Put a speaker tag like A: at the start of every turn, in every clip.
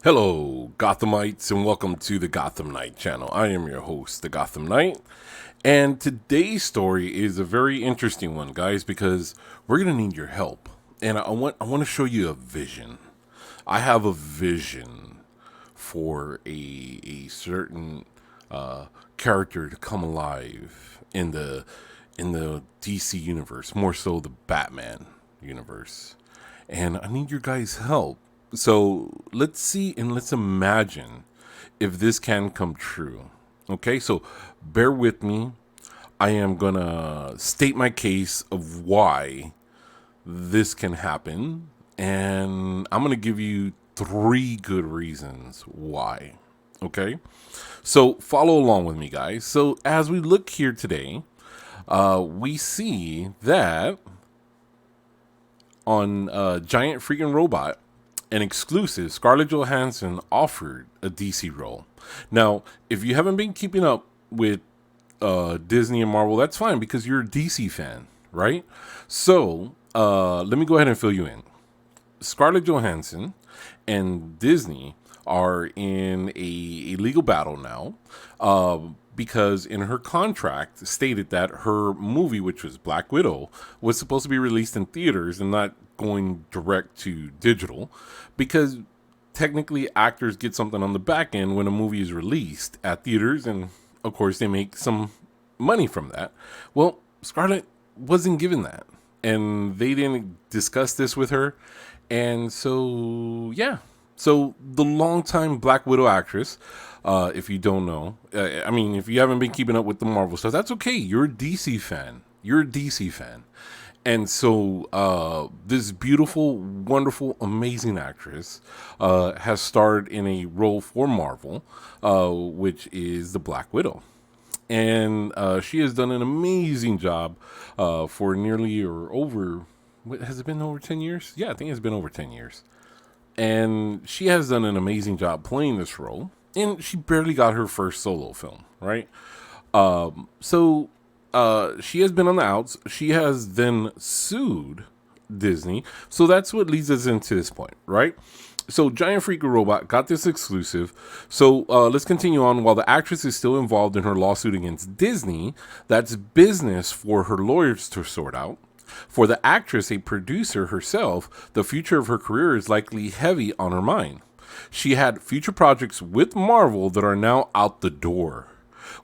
A: Hello, Gothamites, and welcome to the Gotham Knight channel. I am your host, the Gotham Knight, and today's story is a very interesting one, guys, because we're gonna need your help. And I want to show you a vision. I have a vision for a certain character to come alive in the DC universe, more so the Batman universe, and I need your guys' help. So let's see and let's imagine if this can come true. Okay, so bear with me. I am gonna state my case of why this can happen, and I'm gonna give you three good reasons why. Okay, so follow along with me, guys. So as we look here today, we see that on Giant Freaking Robot, an exclusive, Scarlett Johansson offered a DC role. Now, if you haven't been keeping up with Disney and Marvel, that's fine because you're a DC fan, right? So, let me go ahead and fill you in. Scarlett Johansson and Disney are in a legal battle now because in her contract stated that her movie, which was Black Widow, was supposed to be released in theaters and not going direct to digital because technically actors get something on the back end when a movie is released at theaters, and of course they make some money from that. Well, Scarlett wasn't given that, and they didn't discuss this with her. And so, yeah. So the longtime Black Widow actress, if you don't know, I mean, if you haven't been keeping up with the Marvel stuff, that's okay. You're a DC fan. You're a DC fan. And so this beautiful, wonderful, amazing actress has starred in a role for Marvel, which is the Black Widow. And she has done an amazing job for nearly or over, has it been over 10 years? Yeah, I think it's been over 10 years. And she has done an amazing job playing this role. And she barely got her first solo film, right? So she has been on the outs. She has then sued Disney. So that's what leads us into this point, right? So Giant Freaker Robot got this exclusive. So let's continue on. While the actress is still involved in her lawsuit against Disney, that's business for her lawyers to sort out. For the actress, a producer herself, the future of her career is likely heavy on her mind. She had future projects with Marvel that are now out the door.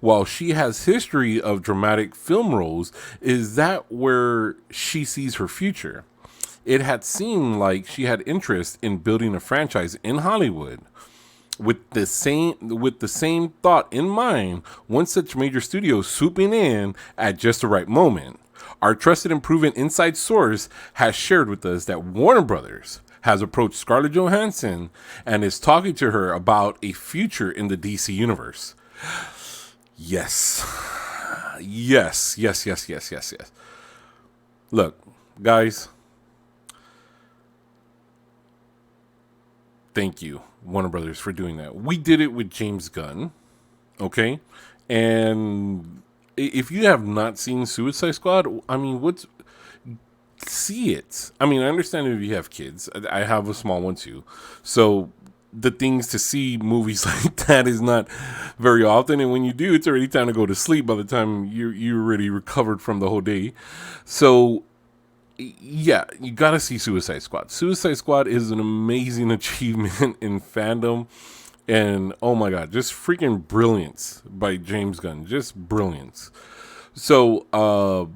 A: While she has history of dramatic film roles, is that where she sees her future? It had seemed like she had interest in building a franchise in Hollywood. With the same thought in mind, one such major studio swooping in at just the right moment. Our trusted and proven inside source has shared with us that Warner Brothers has approached Scarlett Johansson and is talking to her about a future in the DC universe. Yes. Yes, yes, yes, yes, yes, yes. Look, guys, thank you, Warner Brothers, for doing that. We did it with James Gunn, okay? And if you have not seen Suicide Squad, I mean, see it. I mean, I understand if you have kids. I have a small one too. So the things to see movies like that is not very often, and when you do, it's already time to go to sleep by the time you're already recovered from the whole day. So yeah, you gotta see Suicide Squad. Suicide Squad is an amazing achievement in fandom, and oh my god, just freaking brilliance by James Gunn, just brilliance. So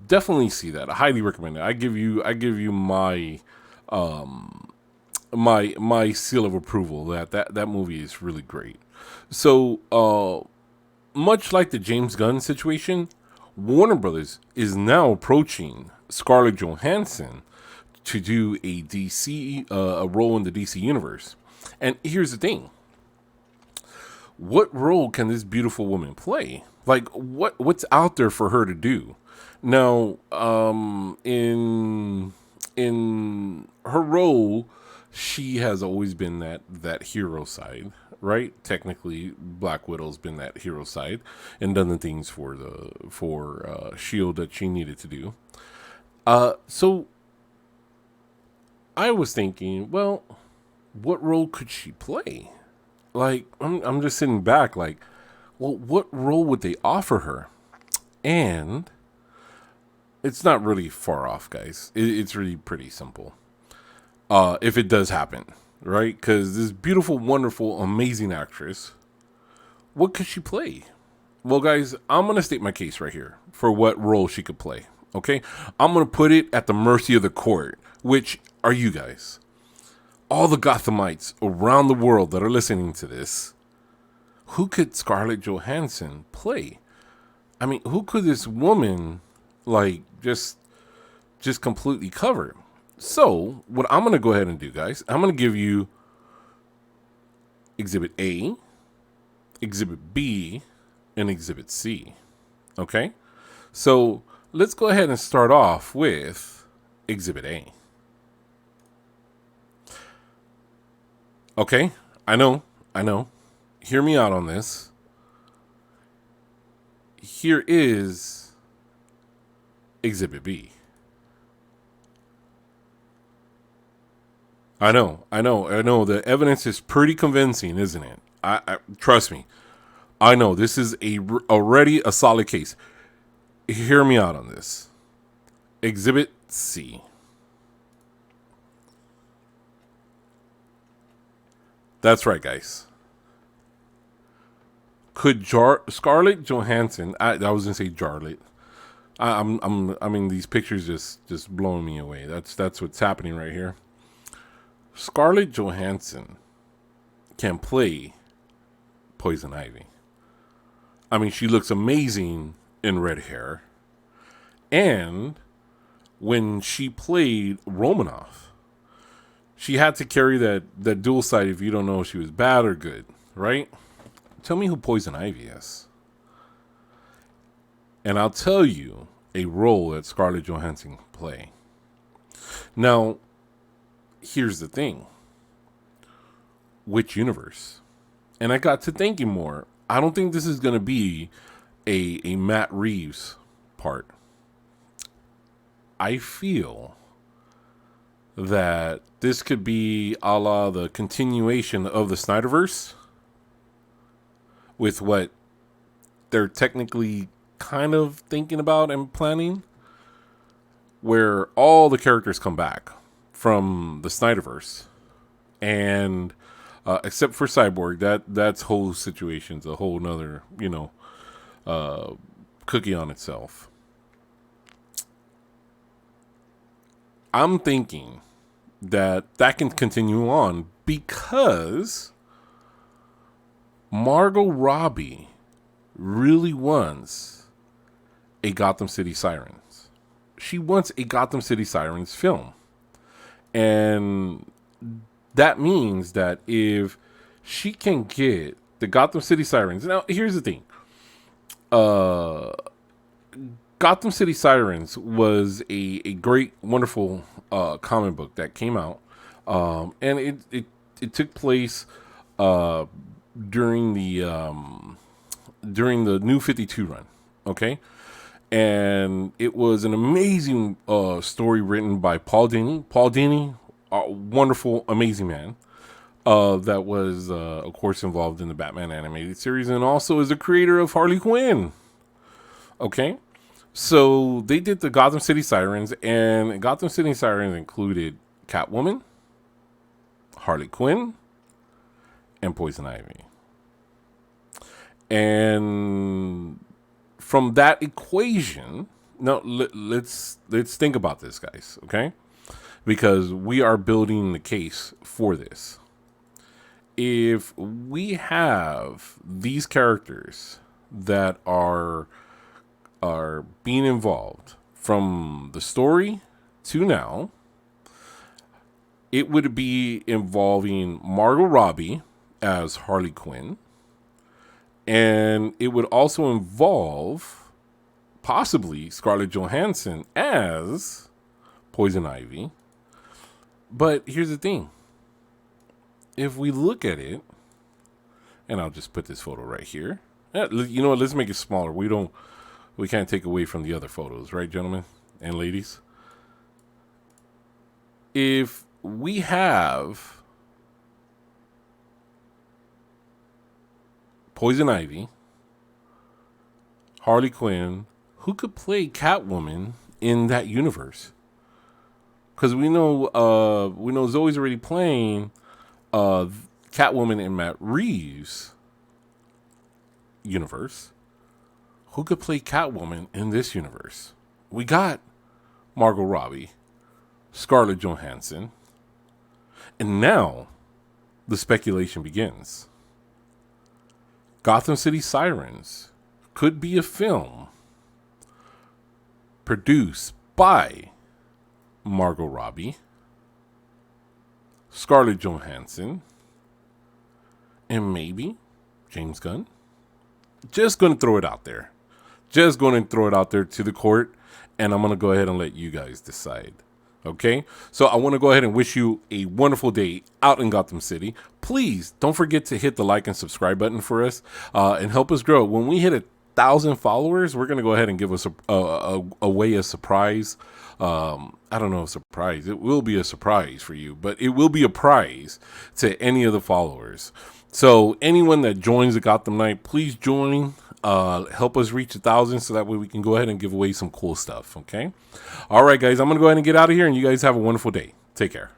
A: definitely see that. I highly recommend it. I give you my my seal of approval that movie is really great. So much like the James Gunn situation, Warner Brothers is now approaching Scarlett Johansson to do a DC a role in the DC universe. And here's the thing: what role can this beautiful woman play? Like what's out there for her to do? Now, in her role, she has always been that hero side, right? Technically, Black Widow's been that hero side and done the things for Shield that she needed to do. So I was thinking, well, what role could she play? Like, I'm just sitting back, like, well, what role would they offer her? And it's not really far off, guys. It's really pretty simple. If it does happen, right? Because this beautiful, wonderful, amazing actress, what could she play? Well, guys, I'm going to state my case right here for what role she could play. Okay? I'm going to put it at the mercy of the court, which are you guys. All the Gothamites around the world that are listening to this, who could Scarlett Johansson play? I mean, who could this woman, like, just completely cover? So, what I'm going to go ahead and do, guys, I'm going to give you Exhibit A, Exhibit B, and Exhibit C. Okay? So, let's go ahead and start off with Exhibit A. Okay? I know. Hear me out on this. Here is Exhibit B. I know. The evidence is pretty convincing, isn't it? I trust me. I know this is already a solid case. Hear me out on this. Exhibit C. That's right, guys. Could Scarlett Johansson? I was gonna say Jarlet. I mean, these pictures just blowing me away. That's what's happening right here. Scarlett Johansson can play Poison Ivy. I mean, she looks amazing in red hair. And when she played Romanoff, she had to carry that dual side if you don't know if she was bad or good, right? Tell me who Poison Ivy is. And I'll tell you a role that Scarlett Johansson can play. Now, here's the thing. Which universe? And I got to thinking more. I don't think this is going to be a Matt Reeves part. I feel that this could be a la the continuation of the Snyderverse with what they're technically kind of thinking about and planning, where all the characters come back from the Snyderverse, and except for Cyborg, that's whole situation's a whole nother cookie on itself. I'm thinking that can continue on because Margot Robbie really wants a Gotham City Sirens. She wants a Gotham City Sirens film. And that means that if she can get the Gotham City Sirens. Now, here's the thing. Gotham City Sirens was a great, wonderful comic book that came out. And it took place during the New 52 run. Okay? And it was an amazing story written by Paul Dini. Paul Dini, a wonderful, amazing man. That was, of course, involved in the Batman animated series and also is the creator of Harley Quinn. Okay? So they did the Gotham City Sirens, and Gotham City Sirens included Catwoman, Harley Quinn, and Poison Ivy. And from that equation, now let's think about this, guys, okay? Because we are building the case for this. If we have these characters that are being involved from the story to now, it would be involving Margot Robbie as Harley Quinn, and it would also involve possibly Scarlett Johansson as Poison Ivy. But here's the thing. If we look at it, and I'll just put this photo right here. You know what? Let's make it smaller. We can't take away from the other photos, right, gentlemen and ladies? If we have Poison Ivy, Harley Quinn. Who could play Catwoman in that universe? Because we know Zoe's already playing Catwoman in Matt Reeves' universe. Who could play Catwoman in this universe? We got Margot Robbie, Scarlett Johansson, and now the speculation begins. Gotham City Sirens could be a film produced by Margot Robbie, Scarlett Johansson, and maybe James Gunn. Just going to throw it out there. Just going to throw it out there to the court, and I'm going to go ahead and let you guys decide. Okay? So I want to go ahead and wish you a wonderful day out in Gotham City. Please don't forget to hit the like and subscribe button for us and help us grow. When we hit 1,000 followers, we're going to go ahead and give us away a surprise. I don't know, a surprise. It will be a surprise for you, but it will be a prize to any of the followers. So anyone that joins the Gotham Knight, please join. Help us reach 1,000 so that way we can go ahead and give away some cool stuff. Okay. All right, guys, I'm going to go ahead and get out of here, and you guys have a wonderful day. Take care.